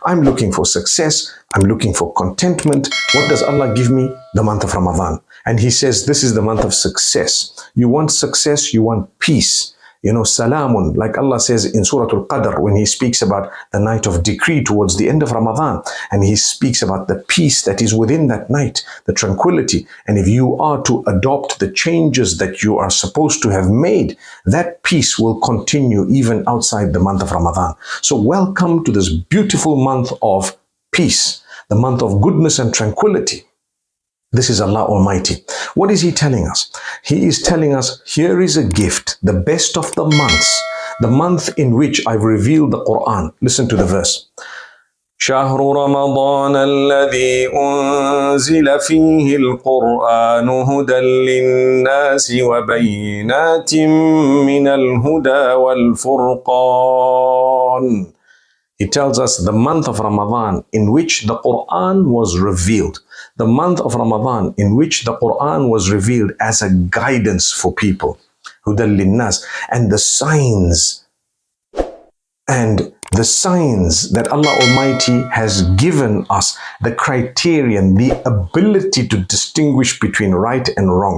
I'm looking for success. I'm looking for contentment. What does Allah give me? The month of Ramadan. And He says, this is the month of success. You want success, you want peace. Salamun, like Allah says in Surah Al-Qadr, when He speaks about the night of decree towards the end of Ramadan, and He speaks about the peace that is within that night, the tranquility. And if you are to adopt the changes that you are supposed to have made, that peace will continue even outside the month of Ramadan. So welcome to this beautiful month of peace, the month of goodness and tranquility. This is Allah Almighty. What is He telling us? He is telling us, here is a gift, the best of the months, the month in which I've revealed the Quran. Listen to the verse. شهر رمضان الذي أنزل فيه القرآن هدى للناس وبينات من الهدى والفرقان. He tells us the month of Ramadan in which the Quran was revealed. The month of Ramadan in which the Quran was revealed as a guidance for people. Hudan linnas. And the signs that Allah Almighty has given us, the criterion, the ability to distinguish between right and wrong.